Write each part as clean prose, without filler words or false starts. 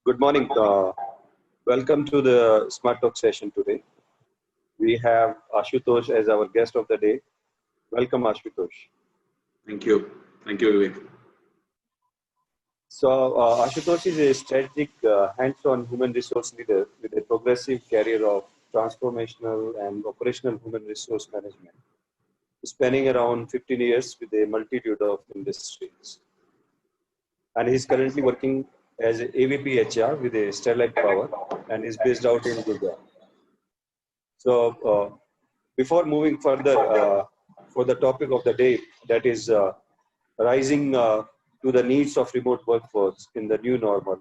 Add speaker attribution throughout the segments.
Speaker 1: Good morning. Welcome to the Smart Talk session today. We have Ashutosh as our guest of the day. Welcome, Ashutosh.
Speaker 2: Thank you. Thank you, Vivek.
Speaker 1: So, Ashutosh is a strategic, hands-on human resource leader with a progressive career of transformational and operational human resource management, spanning around 15 years with a multitude of industries. And he's currently working as a AVP HR with a Sterlite Power and is based out in Gujarat. So, before moving further for the topic of the day, that is rising to the needs of remote workforce in the new normal,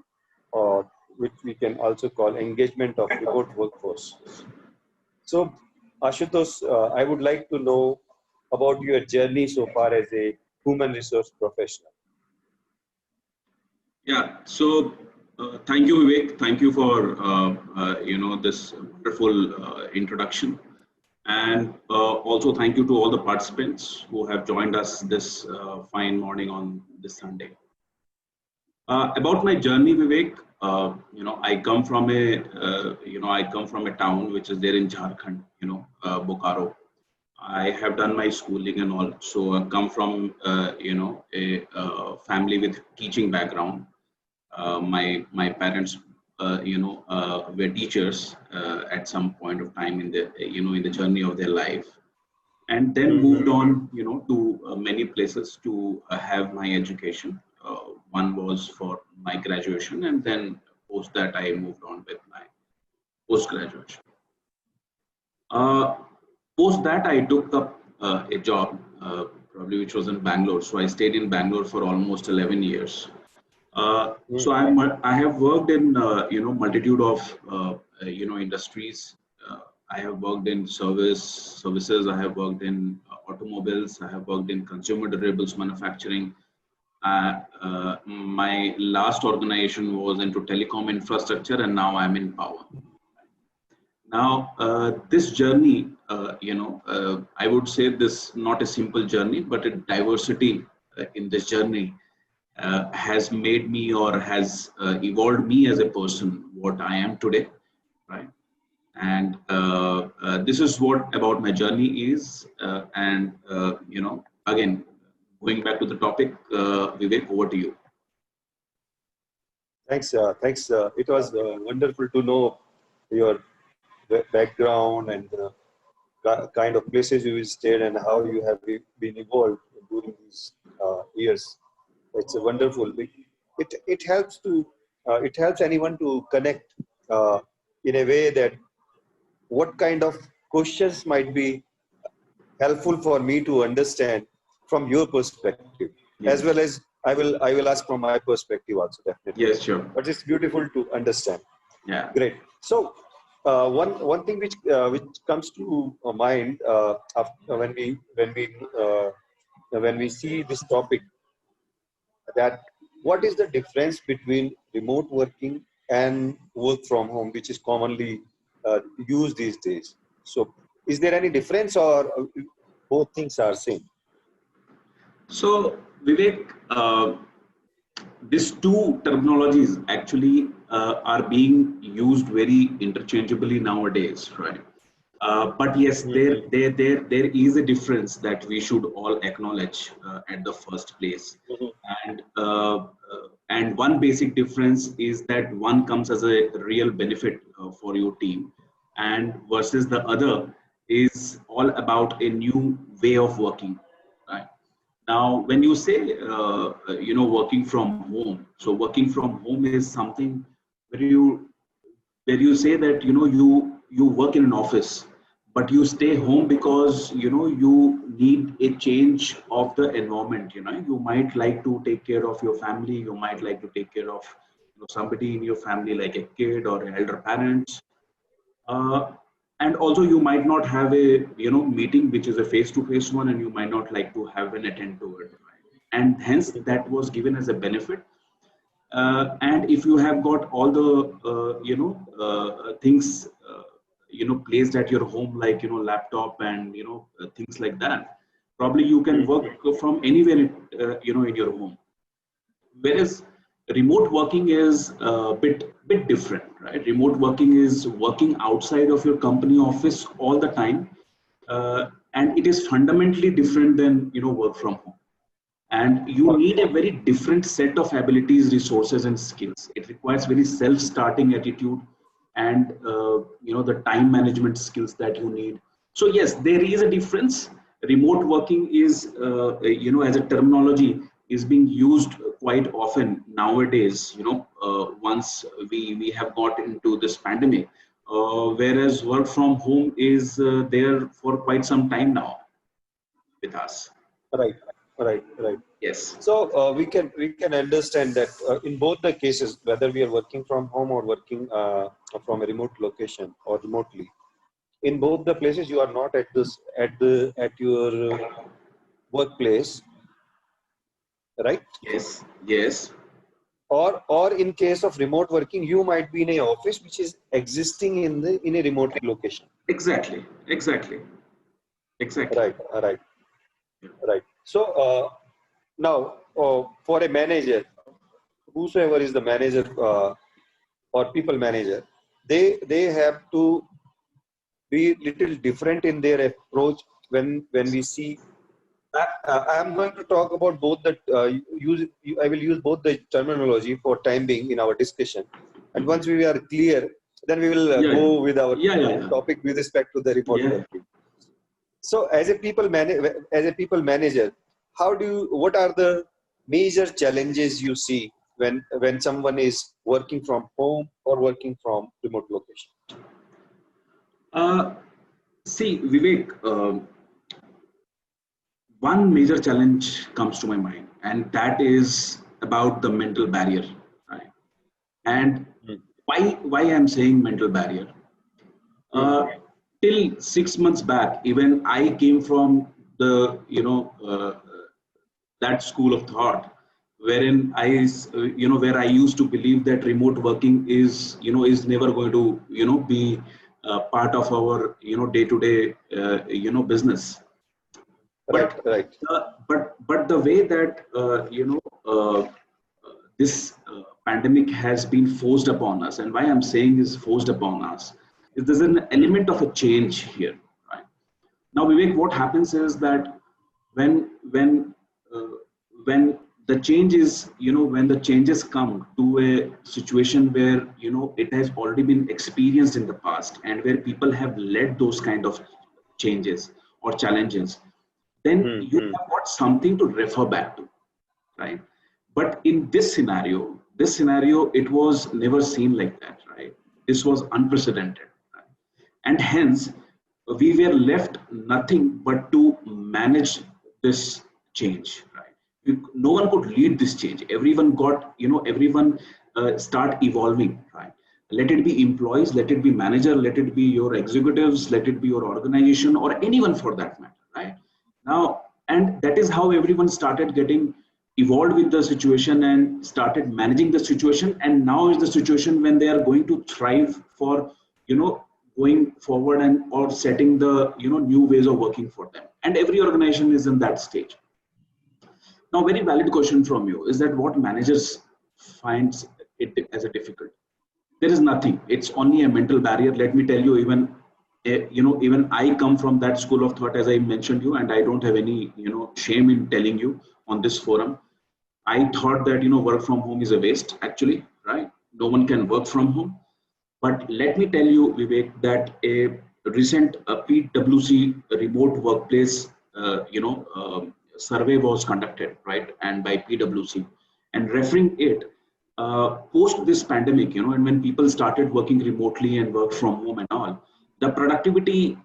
Speaker 1: or which we can also call engagement of remote workforce. So, Ashutosh, I would like to know about your journey so far as a human resource professional.
Speaker 2: Yeah. So, thank you, Vivek. Thank you for this wonderful introduction, and also thank you to all the participants who have joined us this fine morning on this Sunday. About my journey, Vivek. I come from a town which is there in Jharkhand. Bokaro. I have done my schooling and all. So I come from a family with teaching background. My parents were teachers at some point of time in the journey of their life, and then moved on to many places to have my education. One was for my graduation, and then post that I moved on with my post graduation. Post that I took up a job probably which was in Bangalore. So I stayed in Bangalore for almost 11 years. So I have worked in multitude of industries. I have worked in services. I have worked in automobiles. I have worked in consumer durables manufacturing. My last organization was into telecom infrastructure, and now I'm in power. Now this journey, I would say this not a simple journey, but a diversity in this journey. Has made me or has evolved me as a person what I am today, right? And this is what about my journey is. Again, going back to the topic, Vivek, over to you.
Speaker 1: Thanks. Thanks. It was wonderful to know your background and kind of places you stayed and how you have been evolved during these years. It's a wonderful. It helps to it helps anyone to connect in a way that what kind of questions might be helpful for me to understand from your perspective,
Speaker 2: Yes.
Speaker 1: as well as I will ask from my perspective also, definitely.
Speaker 2: Yes, sure.
Speaker 1: But it's beautiful to understand.
Speaker 2: Yeah.
Speaker 1: Great. So one thing which comes to mind after when we see this topic, that what is the difference between remote working and work from home, which is commonly used these days? So is there any difference, or both things are same?
Speaker 2: So Vivek, these two terminologies actually are being used very interchangeably nowadays, right? But yes, there is a difference that we should all acknowledge at the first place, and one basic difference is that one comes as a real benefit for your team, and versus the other is all about a new way of working, right? Now, when you say working from home, so working from home is something where you say that you work in an office, but you stay home because you need a change of the environment. You might like to take care of your family. You might like to take care of somebody in your family, like a kid or an elder parents. And also you might not have a meeting which is a face-to-face one, and you might not like to have an attend to it, right? And hence that was given as a benefit. And if you have got all the things placed at your home, like laptop and things like that, probably you can work from anywhere in your home. Whereas remote working is a bit different, right? Remote working is working outside of your company office all the time, and it is fundamentally different than work from home. And you need a very different set of abilities, resources, and skills. It requires very self-starting attitude and the time management skills that you need. So yes, there is a difference. Remote working is as a terminology is being used quite often nowadays. Once we have got into this pandemic, whereas work from home is there for quite some time now with us.
Speaker 1: Right, right.
Speaker 2: Yes.
Speaker 1: So we can understand that in both the cases, whether we are working from home or working from a remote location or remotely, in both the places you are not at your workplace, right?
Speaker 2: Yes. Yes.
Speaker 1: Or in case of remote working, you might be in a office which is existing in a remote location.
Speaker 2: Exactly. Exactly. Exactly.
Speaker 1: Right, right, right. So now for a manager, whosoever is the manager or people manager, they have to be little different in their approach when we see. I am going to talk about both the I will use both the terminology for time being in our discussion, and once we are clear, then we will
Speaker 2: Yeah.
Speaker 1: go with our
Speaker 2: Yeah.
Speaker 1: topic with respect to the remote
Speaker 2: Yeah.
Speaker 1: working. So as a people manager, what are the major challenges you see when someone is working from home or working from remote location?
Speaker 2: Uh, See, Vivek, one major challenge comes to my mind, and that is about the mental barrier, right? And
Speaker 1: Hmm.
Speaker 2: why I'm saying mental barrier?
Speaker 1: Hmm.
Speaker 2: Uh, till 6 months back, even I came from the that school of thought wherein where I used to believe that remote working is never going to be part of our day to day business.
Speaker 1: Right,
Speaker 2: But
Speaker 1: right.
Speaker 2: but the way that this pandemic has been forced upon us, and why I'm saying is forced upon us, is there's an
Speaker 1: Hmm.
Speaker 2: element of a change here, right? Now, Vivek, what happens is that when when uh, when the changes, when the changes come to a situation where it has already been experienced in the past, and where people have led those kind of changes or challenges, then
Speaker 1: Hmm.
Speaker 2: you
Speaker 1: Hmm.
Speaker 2: have got something to refer back to, right? But in this scenario, it was never seen like that, right? This was unprecedented, right? And hence we were left nothing but to manage this change, right? No one could lead this change. Everyone got, everyone start evolving, right? Let it be employees, let it be manager, let it be your executives, let it be your organization, or anyone for that matter, right? Now, and that is how everyone started getting evolved with the situation and started managing the situation. And now is the situation when they are going to thrive for, you know, going forward and or setting the new ways of working for them. And every organization is in that stage. Now, very valid question from you is that what managers finds it as a difficult? There is nothing. It's only a mental barrier. Let me tell you, even even I come from that school of thought, as I mentioned you, and I don't have any shame in telling you on this forum. I thought that work from home is a waste. Actually, right? No one can work from home. But let me tell you, Vivek, that a recent PwC remote workplace, survey was conducted, right, and by PwC, and referring it post this pandemic, and when people started working remotely and work from home and all, the productivity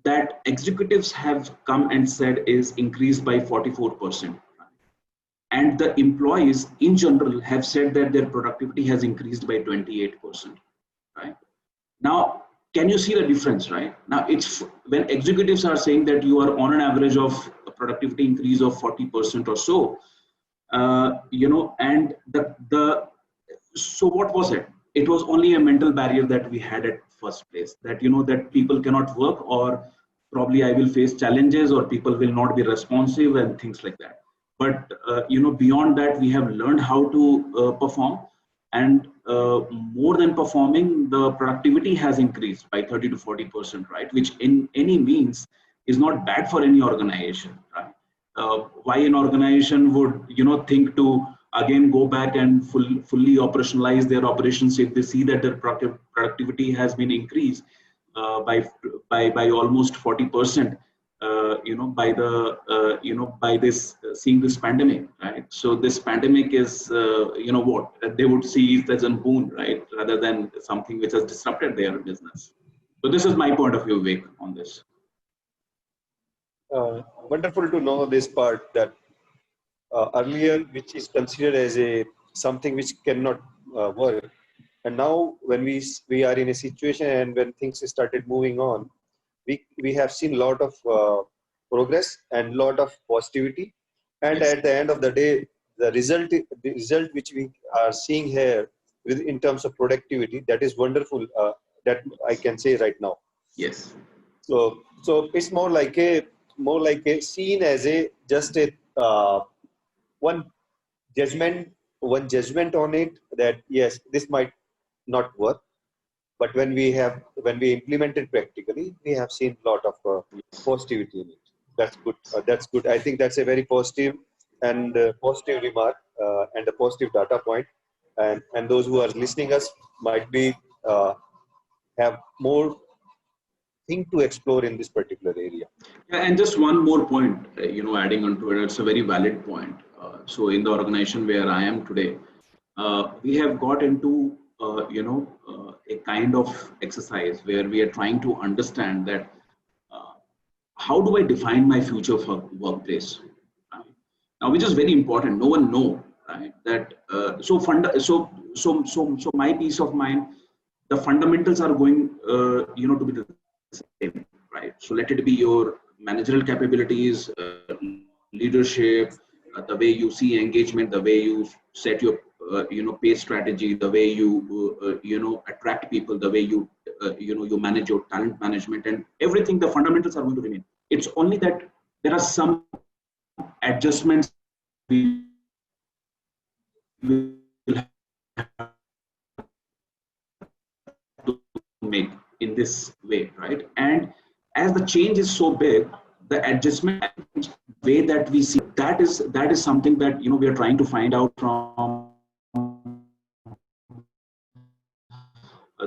Speaker 2: that executives have come and said is increased by 44%. And the employees in general have said that their productivity has increased by 28%, right? Now, can you see the difference, right? Now, it's when executives are saying that you are on an average of a productivity increase of 40% or so, and so what was it? It was only a mental barrier that we had at first place, that that people cannot work, or probably I will face challenges, or people will not be responsive and things like that. but beyond that, we have learned how to perform, and more than performing, the productivity has increased by 30 to 40%, right? Which in any means is not bad for any organization, right? Why an organization would think to again go back and fully operationalize their operations if they see that their productivity has been increased by almost 40%, by the by this seeing this pandemic, right? So this pandemic is what they would see it as a boon, right, rather than something which has disrupted their business. So this is my point of view, Vivek, on this.
Speaker 1: Wonderful to know this part, that earlier, which is considered as a something which cannot work, and now when we are in a situation and when things started moving on, we have seen a lot of progress and lot of positivity, and
Speaker 2: Yes.
Speaker 1: at the end of the day, the result which we are seeing here in terms of productivity, that is wonderful, that I can say right now.
Speaker 2: Yes.
Speaker 1: So it's more like a seen as a just a one judgment one judgment on it, that yes, this might not work, but when we implement it practically, we have seen a lot of positivity in it. That's good. I think that's a very positive and positive remark, and a positive data point, and those who are listening us might be have more thing to explore in this particular area.
Speaker 2: Yeah, and just one more point, adding on to it, it's a very valid point. So in the organization where I am today, we have got into, a kind of exercise where we are trying to understand that how do I define my future for workplace? Right? Now, which is very important. No one know, right? That so my peace of mind, the fundamentals are going, to be the same, right? So let it be your managerial capabilities, leadership, the way you see engagement, the way you set your pay strategy, the way you attract people, the way you manage your talent management, and everything. The fundamentals are going to remain. It's only that there are some adjustments we will have to make in this way, right? And as the change is so big, the adjustment way that we see, that is something that we are trying to find out from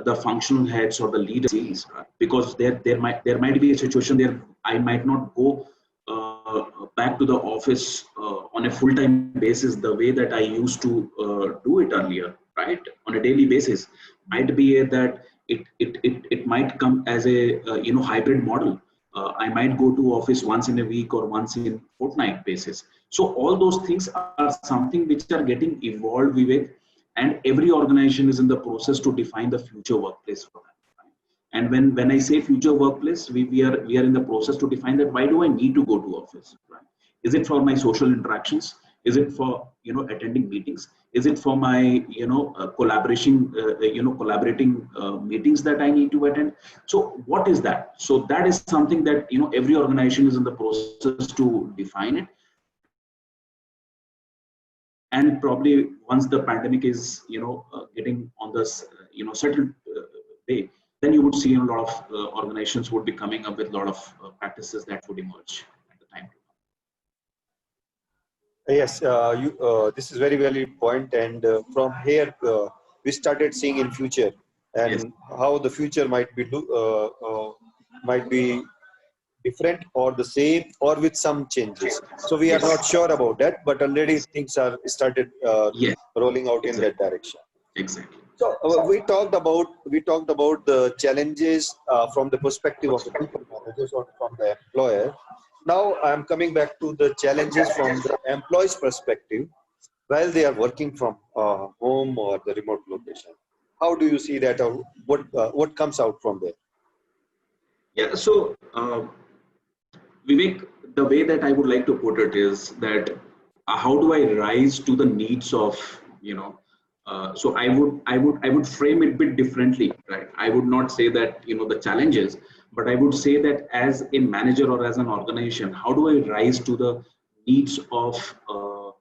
Speaker 2: the functional heads or the leaders, right? Because there might be a situation there I might not go back to the office on a full-time basis the way that I used to do it earlier, right? On a daily basis. Might be that it might come as a hybrid model. I might go to office once in a week or once in fortnight basis. So all those things are something which are getting evolved, Vivek, and every organization is in the process to define the future workplace for that. Right? And when I say future workplace, we are in the process to define that why do I need to go to office? Right? Is it for my social interactions? Is it for attending meetings? Is it for my collaborating meetings that I need to attend? So what is that? So that is something that every organization is in the process to define it. And probably once the pandemic is getting on this settled way, then you would see a lot of organizations would be coming up with a lot of practices that would emerge at the time.
Speaker 1: Yes, this is very valid point, and from here we started seeing in future,
Speaker 2: Yes,
Speaker 1: and how the future might be different or the same or with some changes. So we are
Speaker 2: yes,
Speaker 1: not sure about that, but already
Speaker 2: yes,
Speaker 1: things are started
Speaker 2: yes,
Speaker 1: rolling out in
Speaker 2: exactly,
Speaker 1: that direction.
Speaker 2: exactly.
Speaker 1: So we talked about the challenges from the perspective of the people managers or from the employer. Now I'm coming back to the challenges from the employee's perspective while they are working from home or the remote location. How do you see that, or what comes out from there?
Speaker 2: Yeah. So Vivek, the way that I would like to put it is that how do I rise to the needs of so I would frame it a bit differently, right? I would not say that the challenges, but I would say that as a manager or as an organization, how do I rise to the needs of of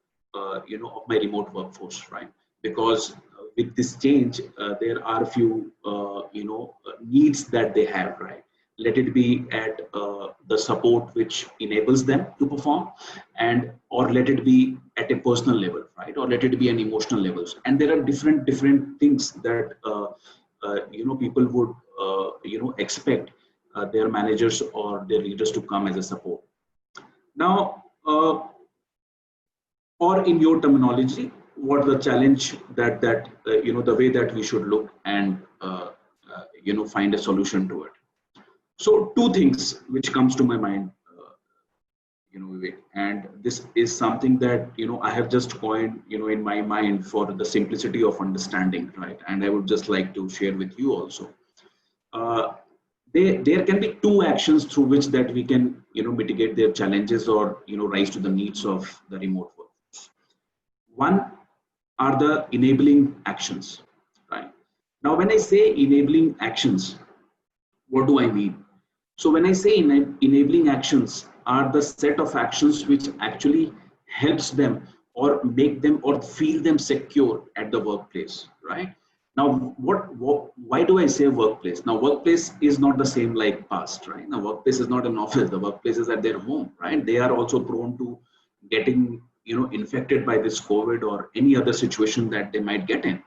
Speaker 2: my remote workforce, right? Because with this change, there are a few needs that they have, right? Let it be at the support which enables them to perform, and or let it be at a personal level, right? Or let it be an emotional levels. And there are different things that people would expect their managers or their leaders to come as a support. Now, or in your terminology, what the challenge that the way that we should look and find a solution to it. So two things which comes to my mind, Vivek, and this is something that I have just coined in my mind for the simplicity of understanding, right? And I would just like to share with you also. There can be two actions through which that we can mitigate their challenges or rise to the needs of the remote workforce. One are the enabling actions, right? Now, when I say enabling actions, what do I mean? So when I say enabling actions are the set of actions which actually helps them or make them or feel them secure at the workplace, right? Now, why do I say workplace? Now, workplace is not the same like past, right? Now, workplace is not an office. The workplace is at their home, right? They are also prone to getting infected by this COVID or any other situation that they might get in.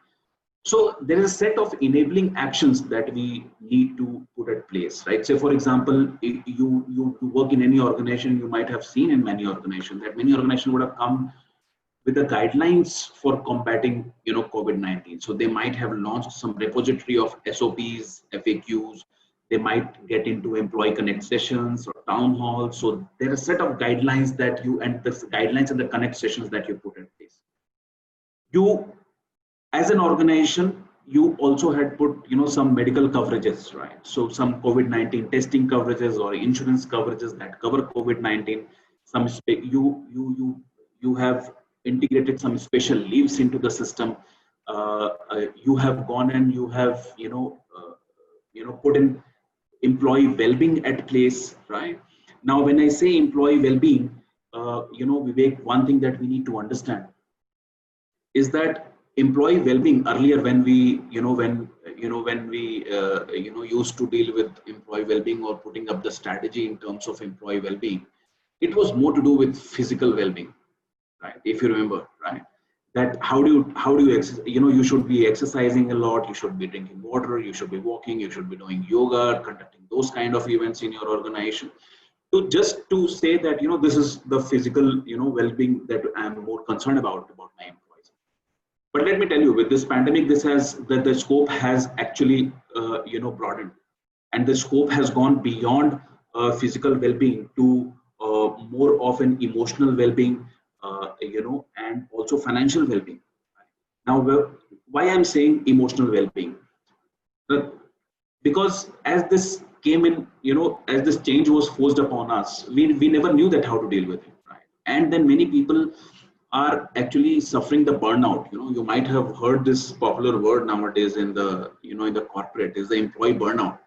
Speaker 2: So there is a set of enabling actions that we need to put at place, right? Say, for example, you work in any organization, you might have seen in many organizations that many organizations would have come with the guidelines for combating, COVID-19. So they might have launched some repository of SOPs, FAQs. They might get into employee connect sessions or town halls. So there are a set of guidelines that and the guidelines and the connect sessions that you put in place. As an organization, you also had put, some medical coverages, right? So some COVID-19 testing coverages or insurance coverages that cover COVID-19. Some you have integrated some special leaves into the system. You have gone and you have, put in employee well-being at place, right? Now, when I say employee well-being, Vivek, one thing that we need to understand is that employee well-being earlier, when we used to deal with employee well-being or putting up the strategy in terms of employee well-being, it was more to do with physical well-being, right? If you remember, right? That how do you exercise? You should be exercising a lot, you should be drinking water, you should be walking, you should be doing yoga, conducting those kind of events in your organization. So just to say that this is the physical well-being that I'm more concerned about my employees. But let me tell you, with this pandemic, the scope has actually broadened, and the scope has gone beyond physical well-being to more of an emotional well-being, and also financial well-being. Now, why I'm saying emotional well-being? Because as this came in, as this change was forced upon us, we never knew that how to deal with it, right? And then many people are actually suffering the burnout. You might have heard this popular word nowadays in the in the corporate is the employee burnout,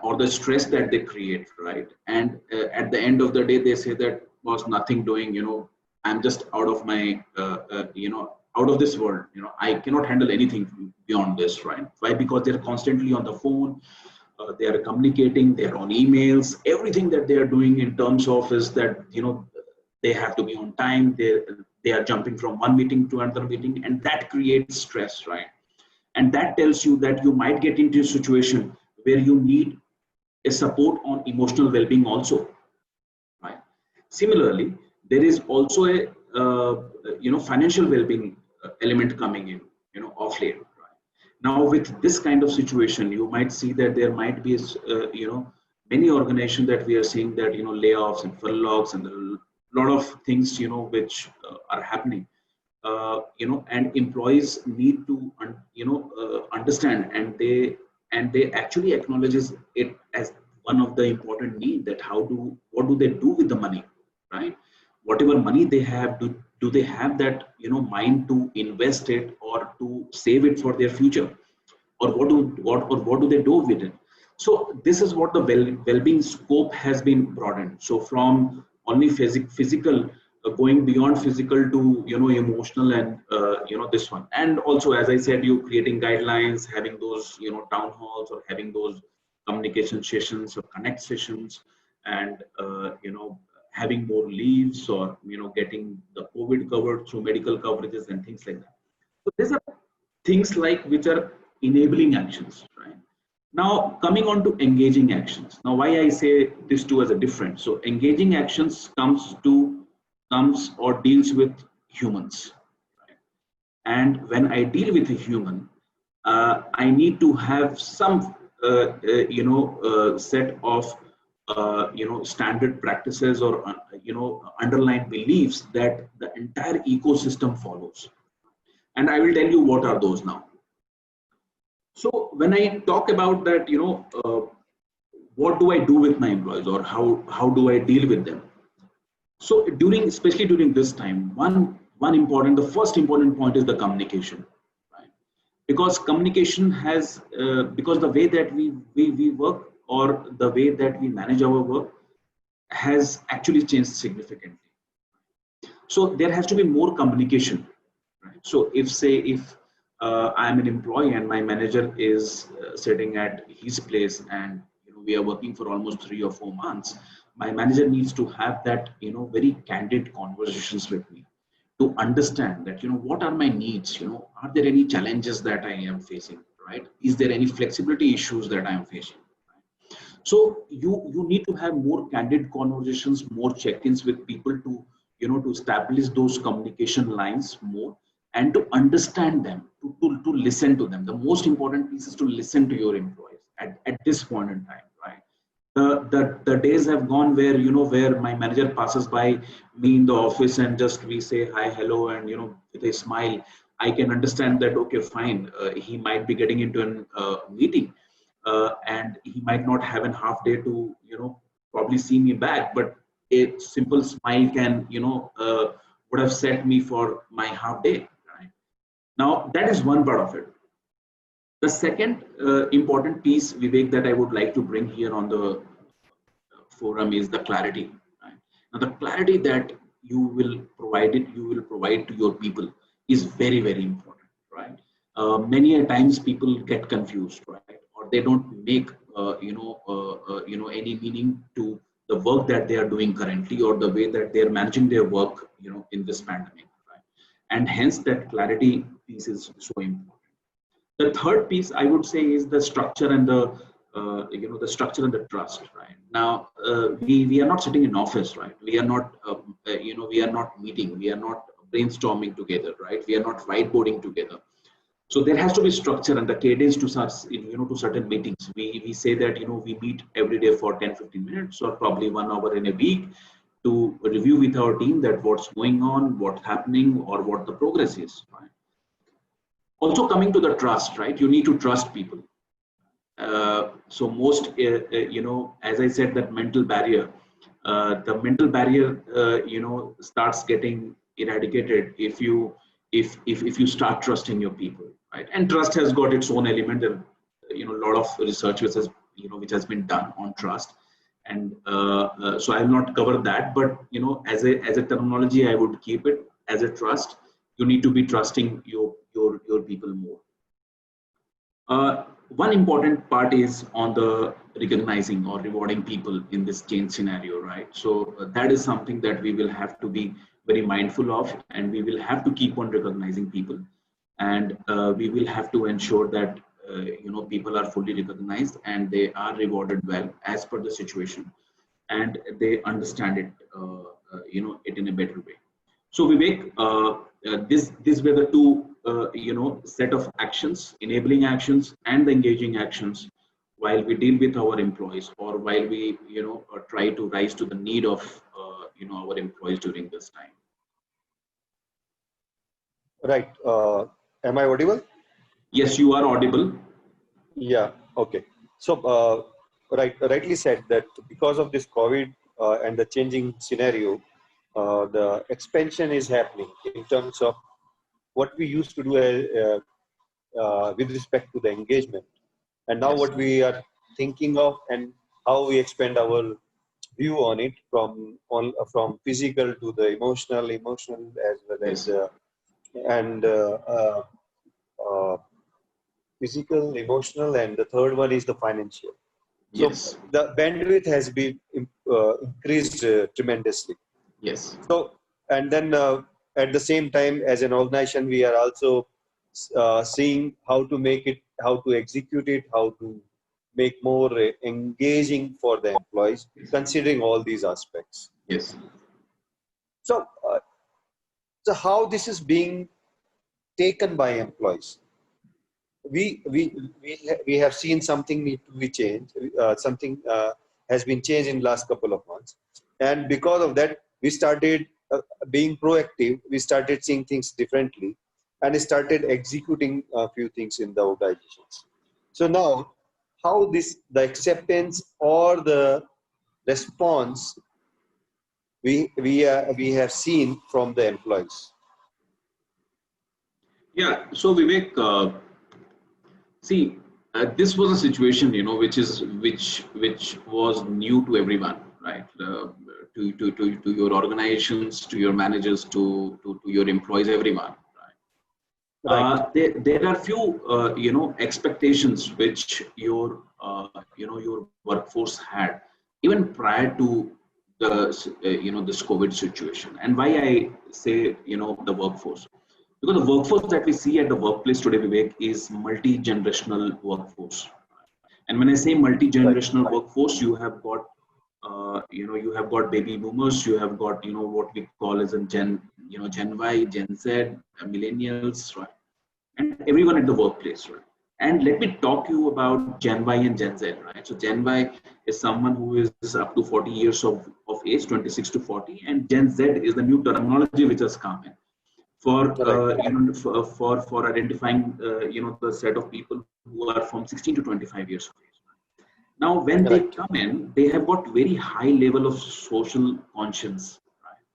Speaker 2: or the stress that they create, right? And at the end of the day, they say that was nothing doing. I'm just out of my out of this world. I cannot handle anything beyond this, right? Why? Because they're constantly on the phone. They are communicating. They're on emails. Everything that they are doing in terms of is that they have to be on time. They are jumping from one meeting to another meeting, and that creates stress, right? And that tells you that you might get into a situation where you need a support on emotional well-being also, right? Similarly, there is also a financial well-being element coming in, of late. Right? Now, with this kind of situation, you might see that there might be many organizations that we are seeing that layoffs and furloughs and a lot of things which are happening. And employees need to understand, and they actually acknowledges it as one of the important need, that what do they do with the money, right? Whatever money they have, do they have that mind to invest it or to save it for their future, or what do they do with it? So this is what the well-being scope has been broadened. So from only physical going beyond physical to, emotional and, this one. And also, as I said, you creating guidelines, having those, town halls or having those communication sessions or connect sessions, and, having more leaves or, getting the COVID covered through medical coverages and things like that. So these are things like which are enabling actions, right? Now, coming on to engaging actions. Now, why I say this two as a different. So engaging actions comes or deals with humans. Right? And when I deal with a human, I need to have some, set of, standard practices or, underlying beliefs that the entire ecosystem follows. And I will tell you what are those now. So when I talk about that, what do I do with my employees, or how do I deal with them? So especially during this time, the first important point is the communication, right? Because communication has, because the way that we work or the way that we manage our work has actually changed significantly. So there has to be more communication, right? So if I'm an employee and my manager is sitting at his place, and we are working for almost 3 or 4 months, my manager needs to have that very candid conversations with me to understand that what are my needs, are there any challenges that I am facing, right? Is there any flexibility issues that I am facing? So you need to have more candid conversations, more check-ins with people to to establish those communication lines more, and to understand them, to listen to them. The most important piece is to listen to your employees at this point in time, right? The days have gone where where my manager passes by me in the office and just we say hi, hello, and with a smile, I can understand that okay, fine, he might be getting into a meeting, and he might not have a half day to probably see me back, but a simple smile can would have set me for my half day, right? Now that is one part of it. The second important piece, Vivek, that I would like to bring here on the forum is the clarity, right? Now the clarity that you will provide to your people is very, very important, right? Many a times people get confused, right? Or they don't make any meaning to the work that they are doing currently, or the way that they are managing their work in this pandemic, right? And hence that clarity piece is so important. The third piece I would say is the structure and the the structure and the trust, right? Now we are not sitting in office, right? We are not we are not meeting, we are not brainstorming together, right? We are not whiteboarding together. So there has to be structure and the cadence to such to certain meetings. We say that we meet every day for 10-15 minutes or probably 1 hour in a week to review with our team that what's going on, what's happening, or what the progress is, right? Also coming to the trust, right? You need to trust people. So most, as I said, that mental barrier, starts getting eradicated if you start trusting your people, right? And trust has got its own element. There, a lot of research which has been done on trust, and so I will not cover that. But as a terminology, I would keep it as a trust. You need to be trusting your people more. One important part is on the recognizing or rewarding people in this change scenario, right? So that is something that we will have to be very mindful of, and we will have to keep on recognizing people, and we will have to ensure that people are fully recognized and they are rewarded well as per the situation, and they understand it it in a better way. So Vivek, these were the two set of actions, enabling actions and the engaging actions, while we deal with our employees, or while we try to rise to the need of our employees during this time.
Speaker 1: Right. Am I audible?
Speaker 2: Yes, you are audible.
Speaker 1: Yeah. Okay. So rightly said that because of this COVID and the changing scenario, the expansion is happening in terms of what we used to do with respect to the engagement, and now
Speaker 2: Yes.
Speaker 1: what we are thinking of and how we expand our view on it from physical to the emotional, as well as
Speaker 2: Yes.
Speaker 1: and uh, physical, emotional, and the third one is the financial. So
Speaker 2: Yes.
Speaker 1: the bandwidth has been increased tremendously.
Speaker 2: Yes.
Speaker 1: So, and then at the same time, as an organization, we are also seeing how to make it, how to execute it, how to make more engaging for the employees, considering all these aspects.
Speaker 2: Yes.
Speaker 1: So, so how this is being taken by employees? We have seen something need to be changed. Something has been changed in the last couple of months, and because of that, we started being proactive. We started seeing things differently, and started executing a few things in the organizations. So now, how this the acceptance or the response we have seen from the employees.
Speaker 2: Yeah. So Vivek, see, this was a situation, which was new to everyone, right? To your organizations, to your managers, to your employees, everyone. Right?
Speaker 1: Right.
Speaker 2: There are few, expectations which your workforce had even prior to this COVID situation. And why I say, the workforce, because the workforce that we see at the workplace today, Vivek, is multi-generational workforce. And when I say
Speaker 1: Right.
Speaker 2: multi-generational workforce, you have got baby boomers, you have got, what we call as a Gen Y, Gen Z, millennials, right? And everyone at the workplace, right? And let me talk to you about Gen Y and Gen Z, right? So Gen Y is someone who is up to 40 years of age, 26 to 40, and Gen Z is the new terminology which has come in for
Speaker 1: Right.
Speaker 2: for identifying the set of people who are from 16 to 25 years of age. Now, when they
Speaker 1: Right.
Speaker 2: come in, they have got very high level of social conscience, right?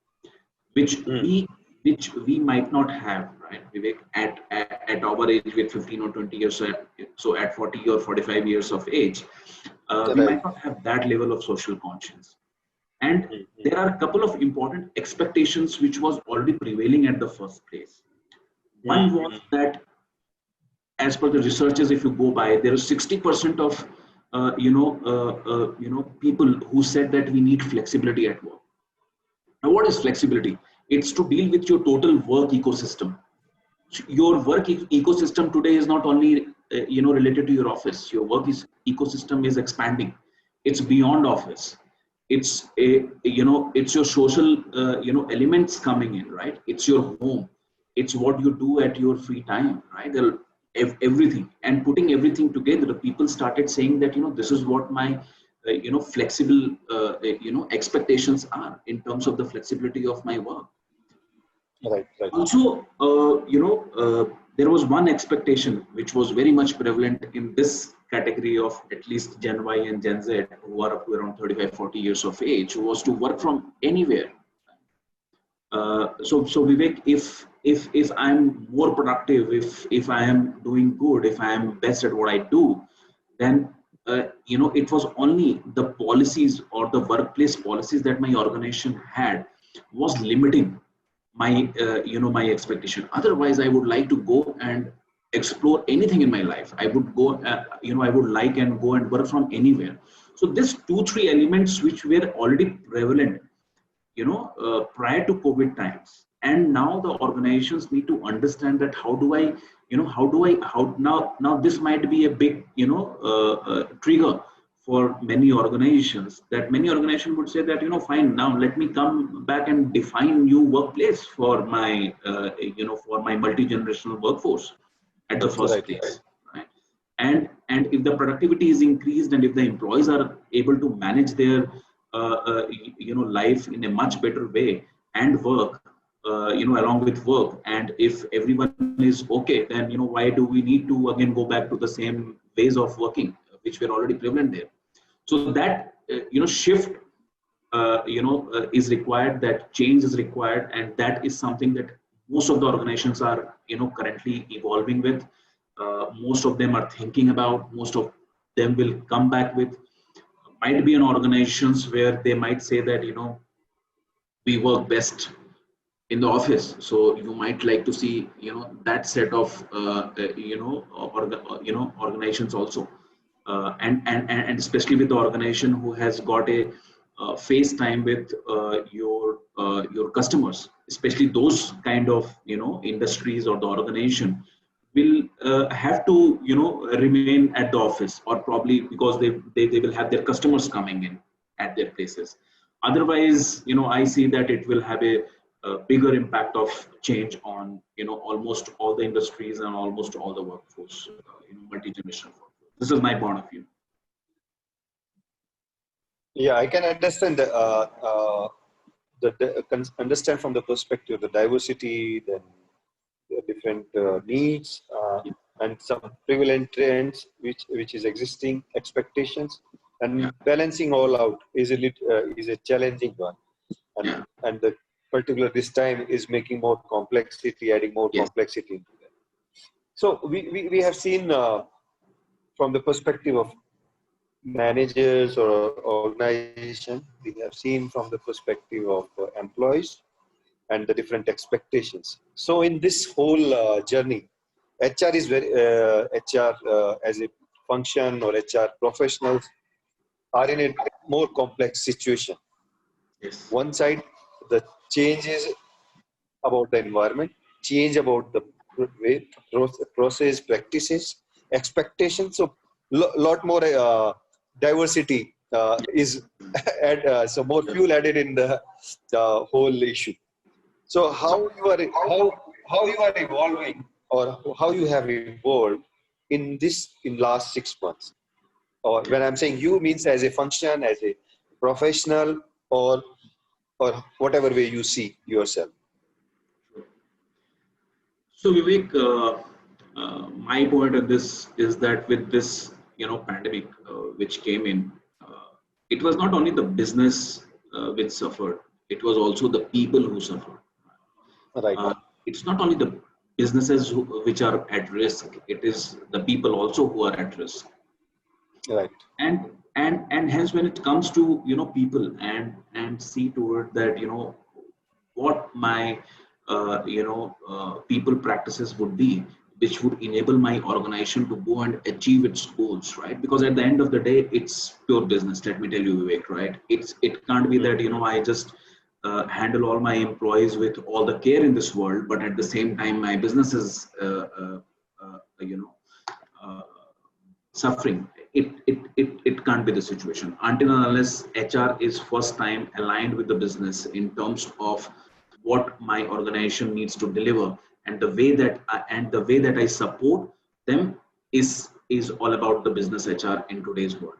Speaker 2: which
Speaker 1: Mm.
Speaker 2: we which we might not have, right, Vivek, at our age with 15 or 20 years. So at 40 or 45 years of age, we
Speaker 1: Right.
Speaker 2: might not have that level of social conscience. And
Speaker 1: Mm-hmm.
Speaker 2: there are a couple of important expectations which was already prevailing at the first place. One
Speaker 1: Mm-hmm.
Speaker 2: was that, as per the researchers, if you go by, there is 60% of people who said that we need flexibility at work. Now, what is flexibility? It's to deal with your total work ecosystem. Your work ecosystem today is not only related to your office. Your work ecosystem is expanding. It's beyond office. It's it's your social elements coming in, right? It's your home. It's what you do at your free time, right? Everything, and putting everything together, the people started saying that, this is what my flexible expectations are in terms of the flexibility of my work.
Speaker 1: Right. Right.
Speaker 2: Also, there was one expectation which was very much prevalent in this category of at least Gen Y and Gen Z, who are up to around 35, 40 years of age, was to work from anywhere. So Vivek, if I'm more productive, if I am doing good, if I am best at what I do, then it was only the policies or the workplace policies that my organization had was limiting my my expectation. Otherwise, I would like to go and explore anything in my life. I would go, I would like and go and work from anywhere. So this two three elements which were already prevalent prior to COVID times. And now the organizations need to understand that how do I, how now this might be a big, trigger for many organizations, that many organizations would say that, fine, now let me come back and define new workplace for my, for my multi-generational workforce at the first
Speaker 1: Right.
Speaker 2: place. Right? And if the productivity is increased, and if the employees are able to manage their life in a much better way and work along with work, and if everyone is okay, then why do we need to again go back to the same ways of working which were already prevalent there? So that shift is required, that change is required, and that is something that most of the organizations are currently evolving with. Most of them are thinking about, most of them will come back with. might be in organizations where they might say that, we work best in the office. So you might like to see, that set of, organizations also. And especially with the organization who has got a face time with your customers, especially those kind of industries or the organization will have to remain at the office, or probably because they will have their customers coming in at their places. Otherwise, I see that it will have a bigger impact of change on almost all the industries and almost all the workforce, multi-generational workforce. This is my point of view.
Speaker 1: Yeah, I can understand understand from the perspective of the diversity, then the different needs, and some prevalent trends which is existing expectations, and
Speaker 2: Yeah.
Speaker 1: balancing all out is a challenging one, and
Speaker 2: Yeah.
Speaker 1: and the particular this time is making more complexity, adding more
Speaker 2: Yes.
Speaker 1: complexity into that. So we have seen from the perspective of managers or organization, we have seen from the perspective of employees and the different expectations. So in this whole journey, HR is very HR as a function, or HR professionals are in a more complex situation.
Speaker 2: Yes.
Speaker 1: One side, the changes about the environment, change about the way, process, practices, expectations. So lot more diversity is so more fuel added in the whole issue. So how you are evolving, or how you have evolved in last 6 months, or when I'm saying you means as a function, as a professional, or whatever way you see yourself.
Speaker 2: So Vivek, my point on this is that with this, pandemic which came in, it was not only the business which suffered; it was also the people who suffered.
Speaker 1: Right.
Speaker 2: It's not only the businesses which are at risk; it is the people also who are at risk.
Speaker 1: Right.
Speaker 2: And hence, when it comes to people, and see toward that, what my people practices would be, which would enable my organization to go and achieve its goals, right? Because at the end of the day, it's pure business. Let me tell you, Vivek, right? It can't be that I just handle all my employees with all the care in this world, but at the same time my business is uh, suffering. It can't be the situation until and unless HR is first time aligned with the business in terms of what my organization needs to deliver, and the way that I support them is all about the business HR in today's world.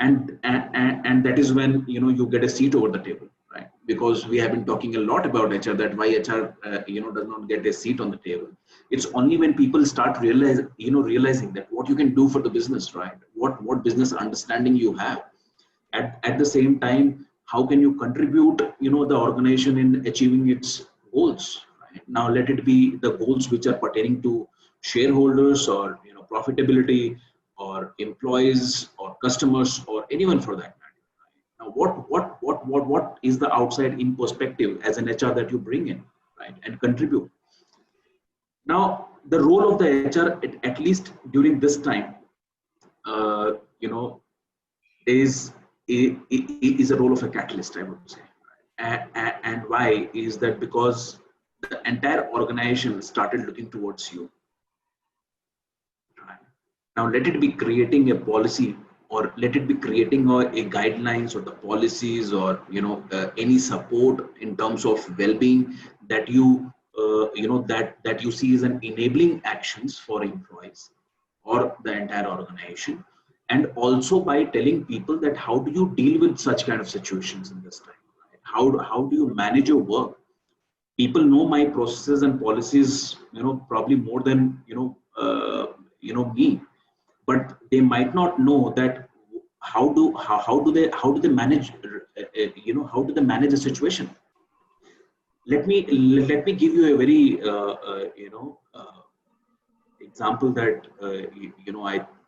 Speaker 2: And that is when you get a seat over the table, right? Because we have been talking a lot about HR, that why HR does not get a seat on the table. It's only when people start realizing that what you can do for the business, right? What business understanding you have, at the same time, how can you contribute the organization in achieving its goals, right? Now let it be the goals which are pertaining to shareholders, or profitability, or employees, or customers, or anyone for that matter. Now what is the outside in perspective as an HR that you bring in, right, and contribute. Now the role of the HR, at least during this time, uh, you know is is a role of a catalyst, I would say. And why is that? Because the entire organization started looking towards you. Right? Now let it be creating a policy, or let it be creating a guidelines, or the policies, or any support in terms of well-being that that you see as an enabling actions for employees or the entire organization. And also by telling people that how do you deal with such kind of situations in this time, right? How do you manage your work? People know my processes and policies probably more than me, but they might not know that how do they manage how do they manage a situation. Let me give you a very example that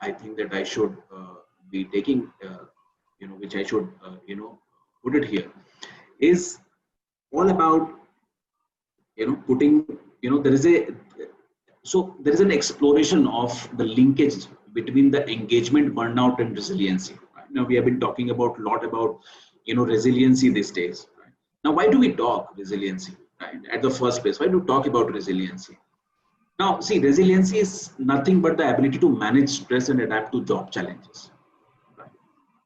Speaker 2: I think that I should be taking which I should, put it here, is all about, putting, there is an exploration of the linkage between the engagement, burnout, and resiliency. Right? Now we have been talking about a lot about, resiliency these days. Right? Now, why do we talk resiliency? Right? At the first place, why do we talk about resiliency? Now, see, resiliency is nothing but the ability to manage stress and adapt to job challenges. Right?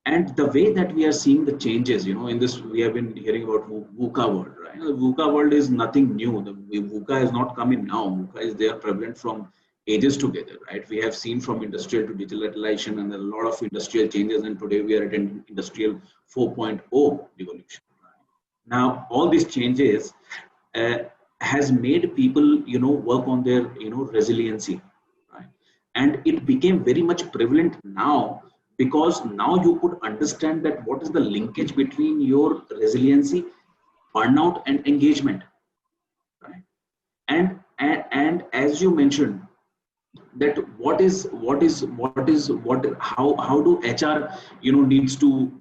Speaker 2: And the way that we are seeing the changes, in this, we have been hearing about VUCA world, right? The VUCA world is nothing new. The VUCA has not come in now. VUCA is there prevalent from ages together, right? We have seen from industrial to digitalization and a lot of industrial changes, and today we are at an industrial 4.0 revolution. Right? Now, all these changes has made people, work on their, resiliency, right? And it became very much prevalent now, because now you could understand that what is the linkage between your resiliency, burnout, and engagement, right? And as you mentioned, that how do HR, needs to,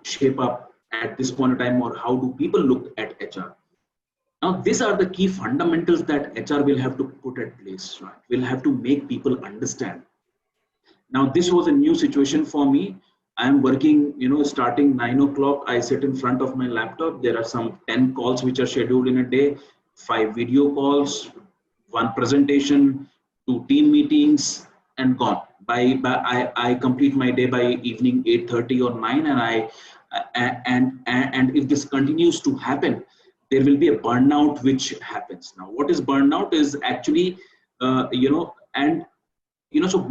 Speaker 2: shape up at this point in time, or how do people look at HR? Now, these are the key fundamentals that HR will have to put at place, right? Will have to make people understand. Now, this was a new situation for me. I'm working, starting 9 o'clock, I sit in front of my laptop. There are some 10 calls which are scheduled in a day, 5 video calls, 1 presentation, 2 team meetings, and gone. I complete my day by evening 8:30 or 9, and if this continues to happen, there will be a burnout which happens. Now, what is burnout is actually, so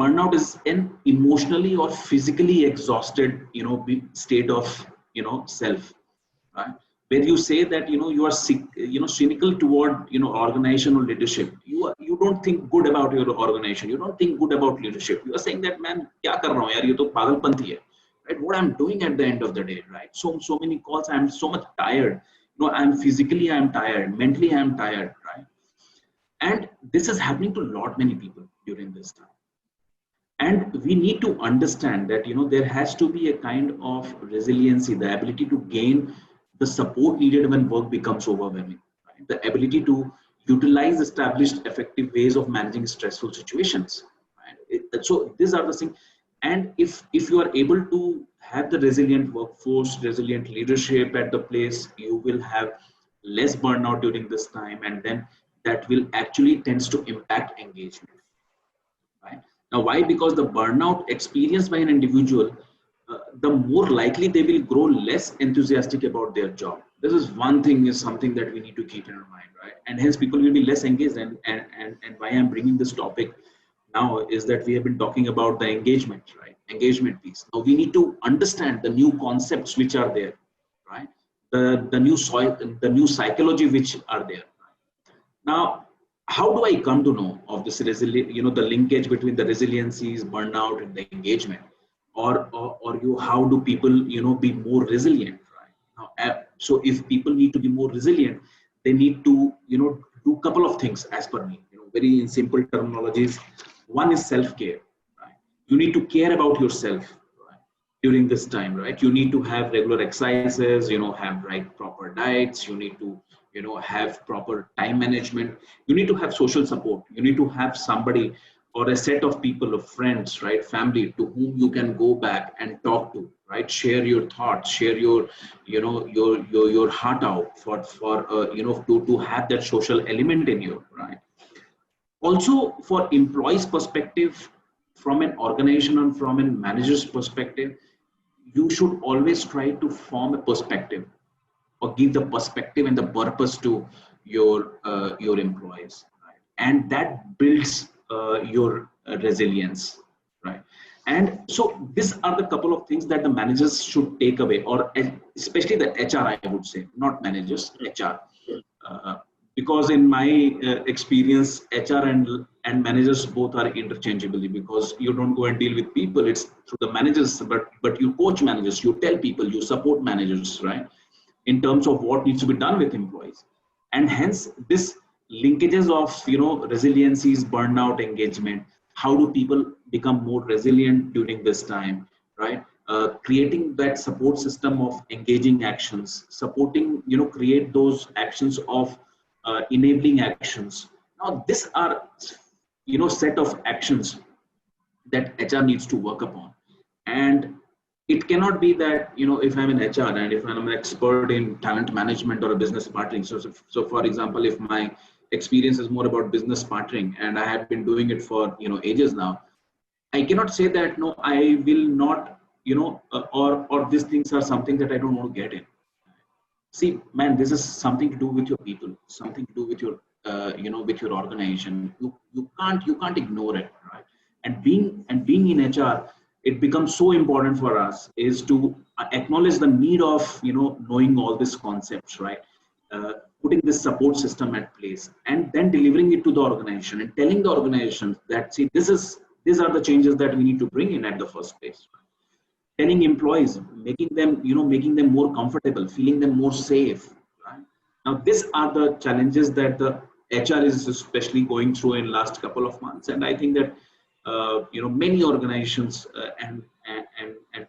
Speaker 2: burnout is an emotionally or physically exhausted, state of, self, right? Where you say that, you are sick, cynical toward, organization or leadership. You don't think good about your organization. You don't think good about leadership. You are saying that, man, kya kar raha hu yaar, ye to pagalpanti hai, right? What I'm doing at the end of the day, right? So many calls. I'm so much tired. I'm tired. Mentally, I'm tired, right? And this is happening to many people during this time. And we need to understand that, there has to be a kind of resiliency, the ability to gain the support needed when work becomes overwhelming, right? The ability to utilize established effective ways of managing stressful situations. Right? So these are the things. And if you are able to have the resilient workforce, resilient leadership at the place, you will have less burnout during this time, and then that will actually tends to impact engagement. Right? Now, why? Because the burnout experienced by an individual, the more likely they will grow less enthusiastic about their job. This is one thing, is something that we need to keep in our mind, right? And hence people will be less engaged. And why I'm bringing this topic now is that we have been talking about the engagement, right? Engagement piece. Now we need to understand the new concepts which are there, right? The new psychology which are there. Right? Now, how do I come to know of this the linkage between the resiliencies, burnout, and the engagement, or how do people, be more resilient, right? Now, so if people need to be more resilient, they need to, do a couple of things as per me, very in simple terminologies. One is self-care, right? You need to care about yourself, right? During this time, right? You need to have regular exercises, have proper diets. You need to, have proper time management. You need to have social support. You need to have somebody or a set of people, of friends, right? Family, to whom you can go back and talk to, right? Share your thoughts, share your, your heart out to have that social element in you, right? Also, for employees' perspective, from an organization and from a manager's perspective, you should always try to form a perspective, or give the perspective and the purpose to your employees, right? And that builds your resilience, right? And so these are the couple of things that the managers should take away, or especially the HR, I would say, not managers, HR. Because in my experience, HR and managers both are interchangeably, because you don't go and deal with people, it's through the managers, but you coach managers, you tell people, you support managers, right? In terms of what needs to be done with employees. And hence this linkages of, resiliencies, burnout, engagement, how do people become more resilient during this time, right? creating that support system of engaging actions, supporting, create those actions of enabling actions. Now, these are, set of actions that HR needs to work upon. And it cannot be that, if I'm an HR and if I'm an expert in talent management or a business partnering. So for example, if my experience is more about business partnering and I have been doing it for, ages now, I cannot say that, no, I will not, or these things are something that I don't want to get in. See, man, this is something to do with your people, something to do with your, with your organization. You can't ignore it, right? And being in HR, it becomes so important for us is to acknowledge the need of, knowing all these concepts, right? Putting this support system at place and then delivering it to the organization and telling the organization that, see, these are the changes that we need to bring in at the first place. Telling employees, making them more comfortable, feeling them more safe. Right? Now, these are the challenges that the HR is especially going through in last couple of months, and I think that many organizations and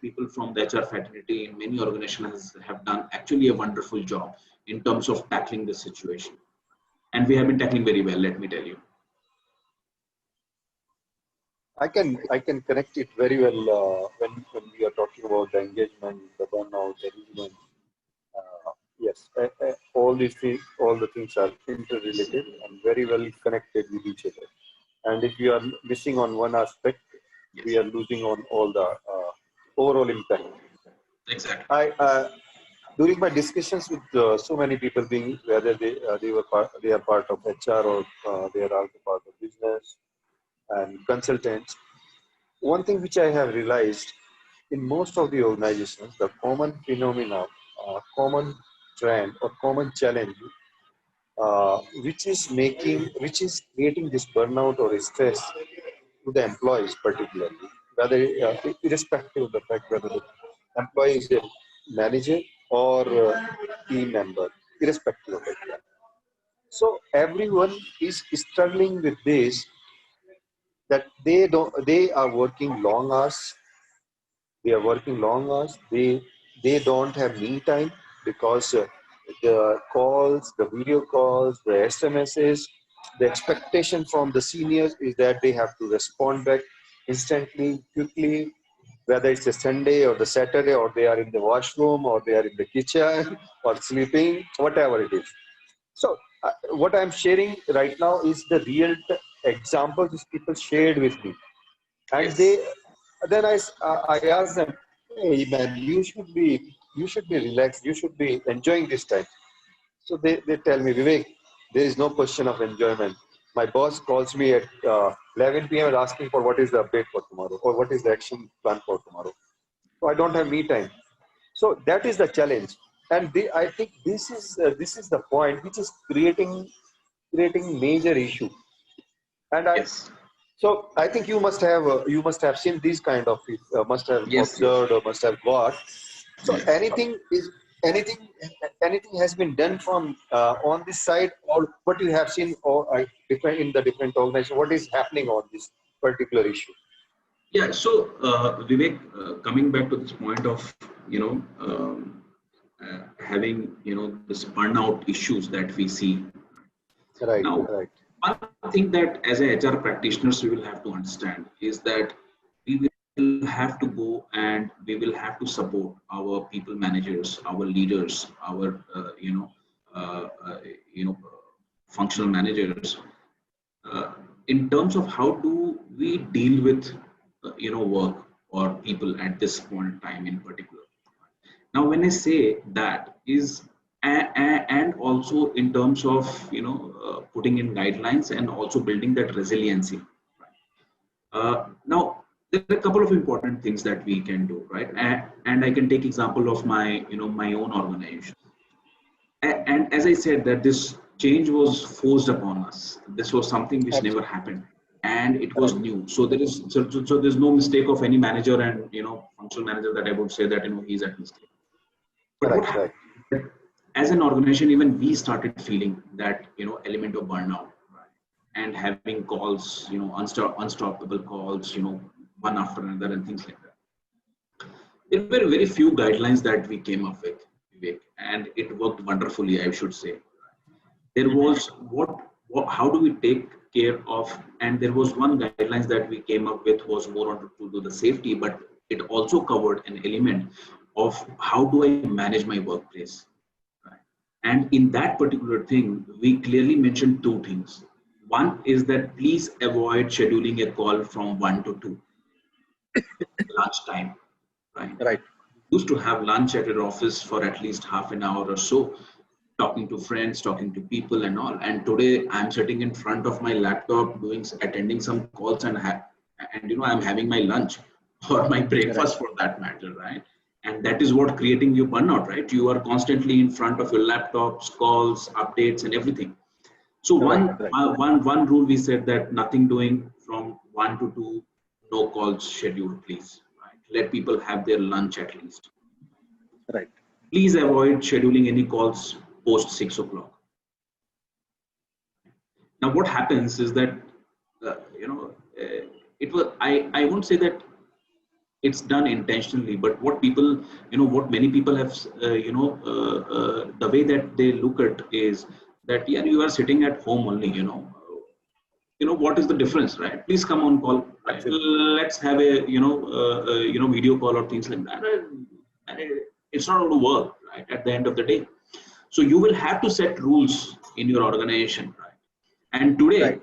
Speaker 2: people from the HR fraternity in many organizations have done actually a wonderful job in terms of tackling this situation, and we have been tackling very well. Let me tell you.
Speaker 1: I can connect it very well when we are talking about the engagement, the burnout, the engagement. Yes, all the things are interrelated and very well connected with each other. And if you are missing on one aspect,
Speaker 2: Yes.
Speaker 1: we are losing on all the overall impact.
Speaker 2: Exactly.
Speaker 1: During my discussions with so many people, being whether they are part of HR or they are also part of business and consultants, one thing which I have realized in most of the organizations, the common phenomena, common trend or common challenge, which is creating this burnout or stress to the employees particularly, whether irrespective of the fact whether the employee is a manager or team member, irrespective of it. So everyone is struggling with this, that they are working long hours. They are working long hours. They don't have me time because the calls, the video calls, the SMSs, the expectation from the seniors is that they have to respond back instantly, quickly, whether it's a Sunday or the Saturday, or they are in the washroom, or they are in the kitchen, or sleeping, whatever it is. So, what I'm sharing right now is the real examples these people shared with me, and
Speaker 2: Yes.
Speaker 1: then I asked them, hey man, you should be relaxed, you should be enjoying this time. So they tell me, Vivek, there is no question of enjoyment. My boss calls me at 11 p.m. and asking for what is the update for tomorrow or what is the action plan for tomorrow. So I don't have me time. So that is the challenge, and I think this is the point which is creating major issue. And
Speaker 2: Yes.
Speaker 1: so I think you must have seen these kind of must have
Speaker 2: Yes. Yes.
Speaker 1: observed or must have got. So
Speaker 2: Yes.
Speaker 1: anything anything has been done from on this side, or what you have seen, or different in the different organization, what is happening on this particular issue?
Speaker 2: Yeah. So, Vivek, coming back to this point of, having, this burnout issues that we see
Speaker 1: Right,
Speaker 2: now.
Speaker 1: right,
Speaker 2: One thing that as a HR practitioners we will have to understand is that we will have to go and we will have to support our people managers, our leaders, our uh, uh, you know functional managers in terms of how do we deal with work or people at this point in time in particular. Now, when I say that is, and also in terms of putting in guidelines and also building that resiliency. Now, there are a couple of important things that we can do, right? And I can take example of my own organization. And as I said, that this change was forced upon us. This was something which never
Speaker 1: absolutely,
Speaker 2: happened, and it was
Speaker 1: correct,
Speaker 2: new. So there's no mistake of any manager and functional manager that I would say that he's at mistake. But what
Speaker 1: correct,
Speaker 2: happened
Speaker 1: right,
Speaker 2: as an organization, even we started feeling that element of burnout, right? And having calls, unstoppable calls, one after another, and things like that. there were very few guidelines that we came up with, Vivek, and it worked wonderfully, I should say. There was how do we take care of, and there was one guidelines that we came up with was more on to do the safety, but it also covered an element of how do I manage my workplace. Right? And in that particular thing, we clearly mentioned two things. One is that please avoid scheduling a call from 1 to 2 lunchtime. Right?
Speaker 3: Right.
Speaker 2: Used to have lunch at your office for at least half an hour or so, talking to friends, talking to people and all. And today I'm sitting in front of my laptop attending some calls and I'm having my lunch or my breakfast for that matter, right? And that is what creating you burnout, right? You are constantly in front of your laptops, calls, updates and everything. So one rule we said that nothing doing from 1 to 2, no calls scheduled, please. Right? Let people have their lunch at least.
Speaker 3: Right.
Speaker 2: Please avoid scheduling any calls post 6 o'clock. Now, what happens is that it was I won't say that it's done intentionally, but what people what many people have the way that they look at is that you are sitting at home only. What is the difference, right? Please come on call. Right? Let's have a video call or things like that. And it's not going to work, right? At the end of the day. So you will have to set rules in your organization, right? And today,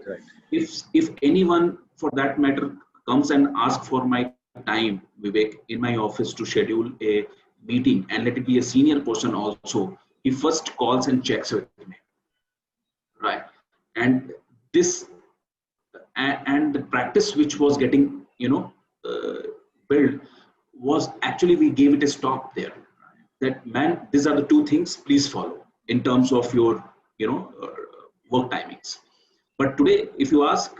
Speaker 2: if anyone for that matter comes and asks for my time, Vivek, in my office to schedule a meeting, and let it be a senior person also, he first calls and checks with me, right? And this and the practice which was getting built was actually we gave it a stop there. That man, these are the two things, please follow in terms of your work timings. But today, if you ask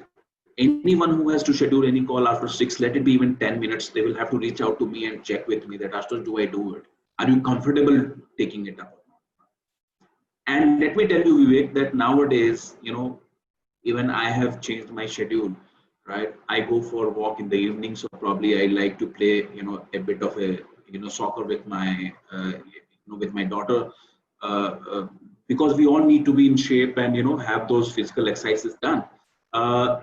Speaker 2: anyone who has to schedule any call after 6, let it be even 10 minutes, they will have to reach out to me and check with me that, Ashutosh, do I do it? Are you comfortable taking it up? And let me tell you, Vivek, that nowadays, even I have changed my schedule, right? I go for a walk in the evening, so probably I like to play, a bit of a soccer with my with my daughter, because we all need to be in shape and have those physical exercises done.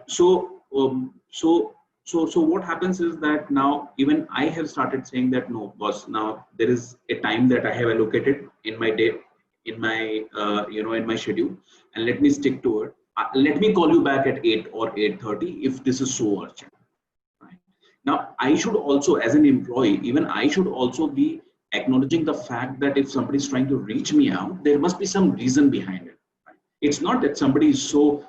Speaker 2: So what happens is that now even I have started saying that no, boss, now there is a time that I have allocated in my day, in my in my schedule, and let me stick to it. Let me call you back at 8 or 8:30 if this is so urgent. Now, I should also, as an employee, even I should also be acknowledging the fact that if somebody is trying to reach me out, there must be some reason behind it. Right? It's not that somebody is so,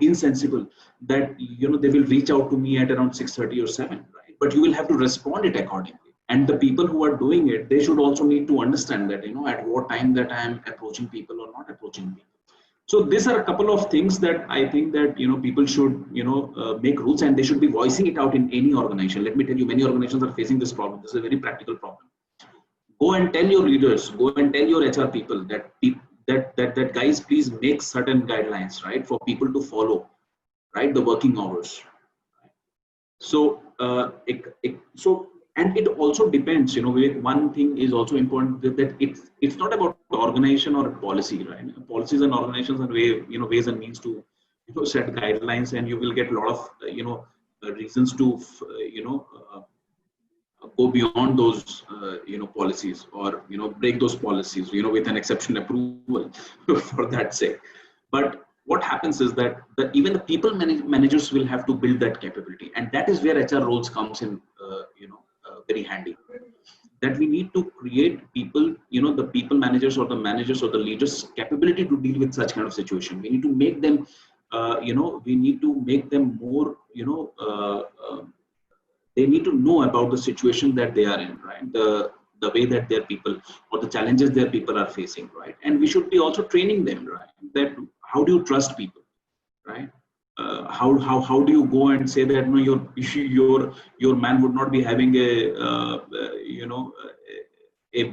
Speaker 2: insensible that they will reach out to me at around 6:30 or 7. Right? But you will have to respond it accordingly. And the people who are doing it, they should also need to understand that at what time that I am approaching people or not approaching people. So these are a couple of things that I think that people should make rules, and they should be voicing it out in any organization. Let me tell you, many organizations are facing this problem. This is a very practical problem. Go and tell your leaders, go and tell your HR people that guys, please make certain guidelines, right, for people to follow, right, the working hours. So and it also depends, one thing is also important, that it's not about organization or policy, right? Policies and organizations are ways and means to set guidelines, and you will get a lot of reasons to go beyond those policies, or break those policies with an exception approval for that sake. But what happens is that even the people managers will have to build that capability, and that is where HR roles comes in very handy. That we need to create people, the people managers or the managers or the leaders capability to deal with such kind of situation. We need to make them we need to make them more they need to know about the situation that they are in, right? The way that their people, or the challenges their people are facing, right? And we should be also training them, right? That how do you trust people, right? How do you go and say that your man would not be having a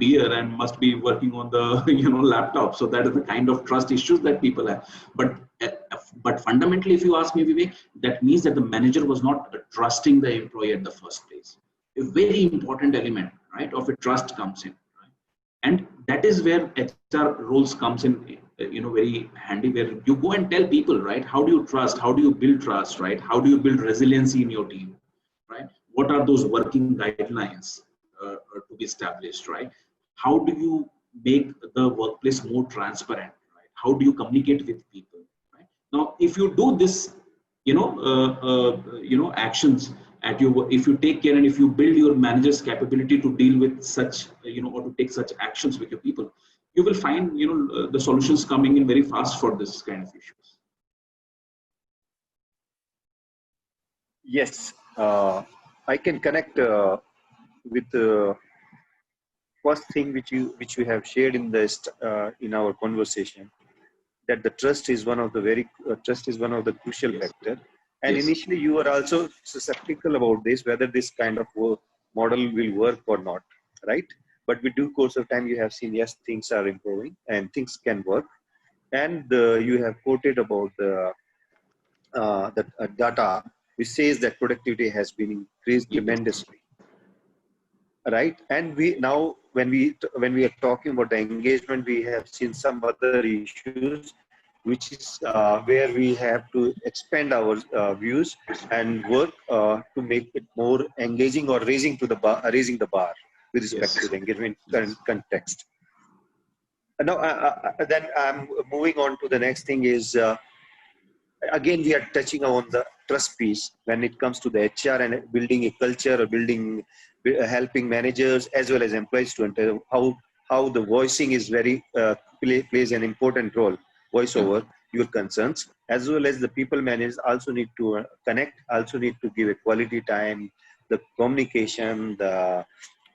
Speaker 2: beer and must be working on the laptop? So that is the kind of trust issues that people have. But fundamentally, if you ask me, Vivek, that means that the manager was not trusting the employee at the first place, a very important element, right, of a trust comes in, right? And that is where HR roles comes in, very handy, where you go and tell people, right, how do you trust, how do you build trust, right, how do you build resiliency in your team, right, what are those working guidelines to be established, right, how do you make the workplace more transparent, right, how do you communicate with people, right? Now if you do this, actions at your, if you take care and if you build your manager's capability to deal with such, or to take such actions with your people, you will find, the solutions coming in very fast for this kind of issues.
Speaker 1: Yes, I can connect with first thing which you have shared in this in our conversation, that the trust is one of the trust is one of the crucial
Speaker 2: Yes.
Speaker 1: factor. And
Speaker 2: Yes.
Speaker 1: initially you were also skeptical about this, whether this kind of model will work or not, right? But with due course of time you have seen, yes, things are improving and things can work. And you have quoted about the data which says that productivity has been increased
Speaker 2: Yes.
Speaker 1: tremendously, right? And we now when we are talking about the engagement, we have seen some other issues, which is where we have to expand our views and work to make it more engaging, or raising the bar with respect to
Speaker 2: Yes.
Speaker 1: the engagement
Speaker 2: Yes.
Speaker 1: context. Now then I'm moving on to the next thing is, again we are touching on the trust piece when it comes to the HR and building a culture, or helping managers as well as employees to understand how the voicing is plays an important role. Voice
Speaker 2: Yeah.
Speaker 1: over your concerns, as well as the people managers also need to connect, also need to give a quality time, the communication, the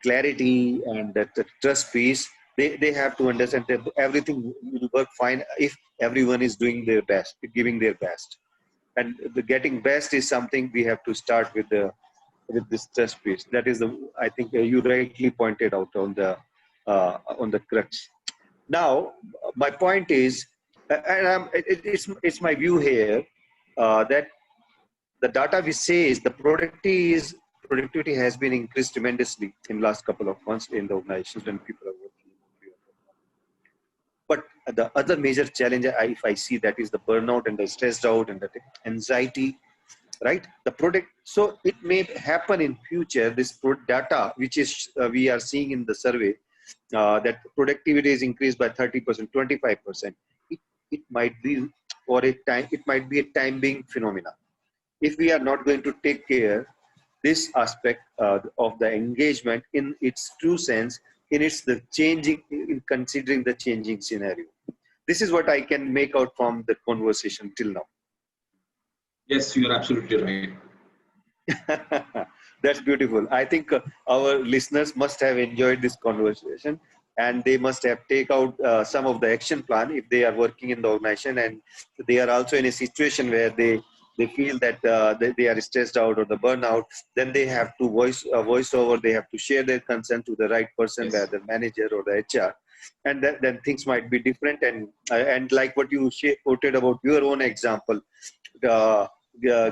Speaker 1: clarity, and the trust piece. They have to understand that everything will work fine if everyone is doing their best, giving their best. And the getting best is something we have to start with this trust piece. That is the, I think you rightly pointed out on the crux. Now my point is, and it's my view here, that the data we say is the productivity has been increased tremendously in last couple of months in the organizations when people are working. But the other major challenge, if I see, that is the burnout and the stressed out and the anxiety, right? The product. So it may happen in future. This data, which is we are seeing in the survey, that productivity is increased by 30%, 25%. It might be for a time. It might be a time being phenomena. If we are not going to take care this aspect of the engagement in its true sense, in its the changing, in considering the changing scenario. This is what I can make out from the conversation till now.
Speaker 2: Yes, you're absolutely right.
Speaker 1: That's beautiful. I think our listeners must have enjoyed this conversation, and they must have take out some of the action plan if they are working in the organization, and they are also in a situation where they feel that they are stressed out or the burnout. Then they have to voice over. They have to share their concern to the right person,
Speaker 2: Yes.
Speaker 1: whether manager or the HR, and then things might be different. And like what you quoted about your own example, uh,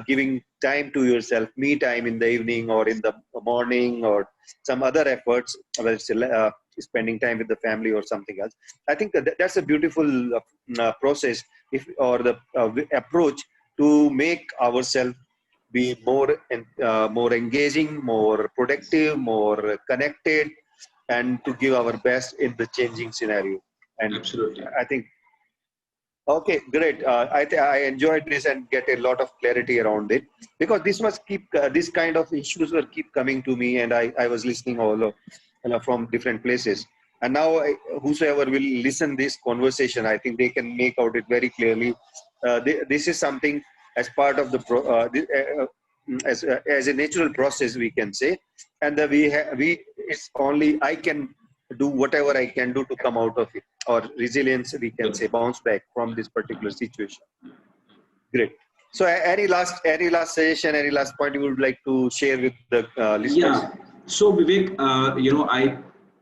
Speaker 1: giving time to yourself, me time in the evening or in the morning, or some other efforts, whether it's spending time with the family or something else. I think that's a beautiful process, if or the approach to make ourselves be more engaging, more productive, more connected, and to give our best in the changing scenario. And
Speaker 2: Absolutely.
Speaker 1: I think, okay, great. I enjoyed this and get a lot of clarity around it, because this must keep this kind of issues will keep coming to me, and I was listening all of, from different places. And now whosoever will listen this conversation, I think they can make out it very clearly. This is something as part of the as a natural process, we can say, and we it's only I can do whatever I can do to come out of it, or resilience, we can say, bounce back from this particular situation. Great. So any last suggestion, any last point you would like to share with the listeners?
Speaker 2: Yeah. So Vivek,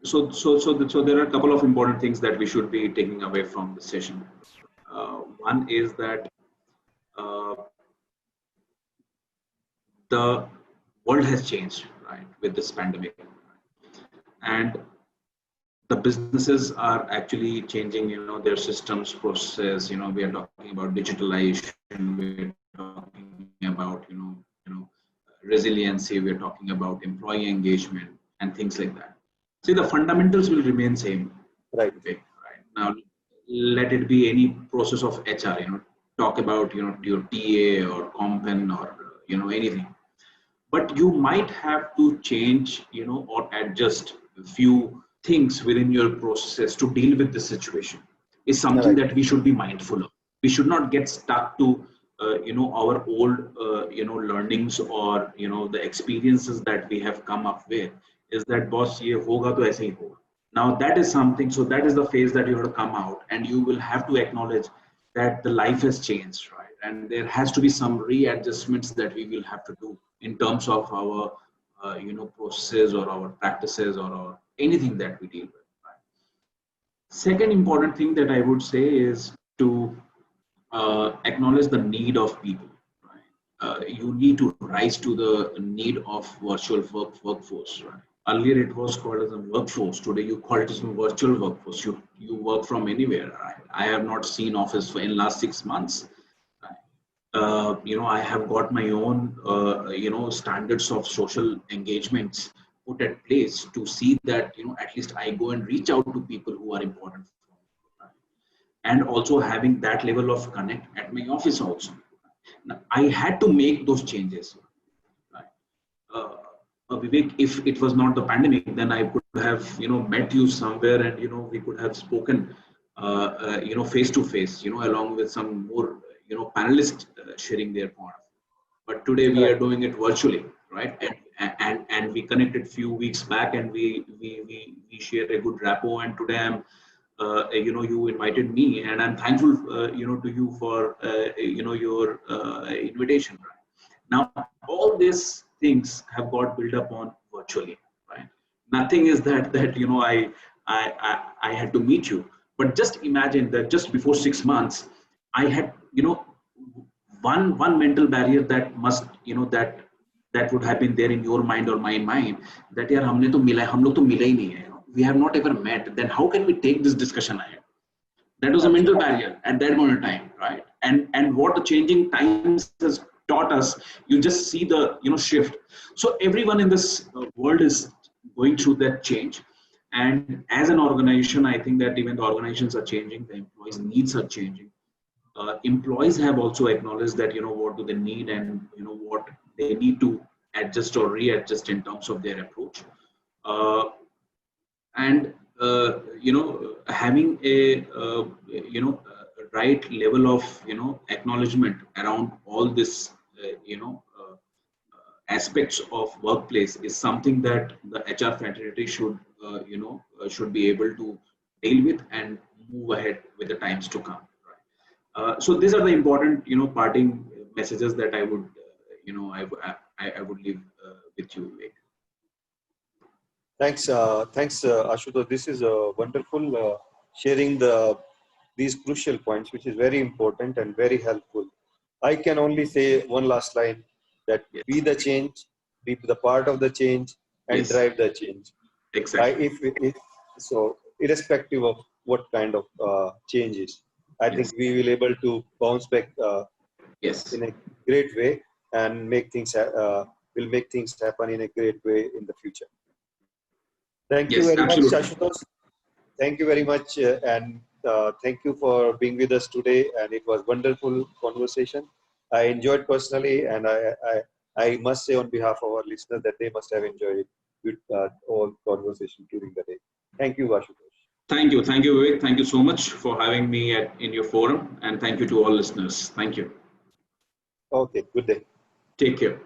Speaker 2: so there are a couple of important things that we should be taking away from the session. One is that uh, the world has changed, right? right, with this pandemic. And the businesses are actually changing, their systems, process. We are talking about digitalization. We're talking about, resiliency. We're talking about employee engagement and things like that. See, the fundamentals will remain same.
Speaker 1: Right.
Speaker 2: Okay. Right. Now, let it be any process of HR. Talk about your TA or compen or anything. But you might have to change, or adjust a few things within your process to deal with the situation. Is something
Speaker 1: Right.
Speaker 2: that we should be mindful of. We should not get stuck to, our old, learnings or the experiences that we have come up with. Is that boss ye hoga to aise hi hoga. Now that is something. So that is the phase that you have to come out, and you will have to acknowledge that the life has changed, right? And there has to be some readjustments that we will have to do in terms of our processes or our practices or anything that we deal with, right? Second important thing that I would say is to acknowledge the need of people, right? You need to rise to the need of virtual workforce, right? Earlier it was called as a workforce. Today you call it as a virtual workforce. You work from anywhere, right? I have not seen office for in last 6 months. I have got my own, standards of social engagements put at place to see that, at least I go and reach out to people who are important for me, right? And also having that level of connect at my office also. Now, I had to make those changes, right? Vivek, if it was not the pandemic, then I could have, met you somewhere and, we could have spoken, face to face, along with some more, panelists sharing their point. But today we
Speaker 1: Right.
Speaker 2: are doing it virtually, right? And we connected few weeks back, and we share a good rapport. And today I'm, you invited me, and I'm thankful, to you for, your invitation. Right? Now, all these things have got built up on virtually, right? Nothing is that I had to meet you, but just imagine that just before 6 months, I had, one mental barrier that must, that would have been there in your mind or my mind, that yaar हमने तो मिला हम लोग तो मिले ही नहीं है, we have not ever met, then how can we take this discussion ahead? That was a mental barrier at that moment in time, right? And what the changing times has taught us, you just see the shift. So everyone in this world is going through that change, and as an organization, I think that even the organizations are changing, the employees' needs are changing. Employees have also acknowledged that what do they need, and what they need to adjust or readjust in terms of their approach. And having a right level of acknowledgement around all this aspects of workplace is something that the HR fraternity should should be able to deal with and move ahead with the times to come. Right? So these are the important parting messages that I would I would leave with you, Vivek.
Speaker 1: Thanks, Ashutosh. This is wonderful sharing these crucial points, which is very important and very helpful. I can only say one last line: that
Speaker 2: Yes.
Speaker 1: be the change, be the part of the change, and
Speaker 2: Yes.
Speaker 1: drive the change.
Speaker 2: Exactly.
Speaker 1: If so, irrespective of what kind of change is, I think
Speaker 2: Yes.
Speaker 1: we will able to bounce back
Speaker 2: Yes.
Speaker 1: in a great way and will make things happen in a great way in the future. Thank you
Speaker 2: Yes,
Speaker 1: very much,
Speaker 2: absolutely.
Speaker 1: Ashutosh. Thank you very much, and thank you for being with us today. And it was wonderful conversation. I enjoyed personally, and I must say on behalf of our listeners that they must have enjoyed good all conversation during the day. Thank you, Ashutosh.
Speaker 2: Thank you. Thank you, Vivek. Thank you so much for having me in your forum. And thank you to all listeners. Thank you.
Speaker 1: Okay, good day.
Speaker 2: Take care.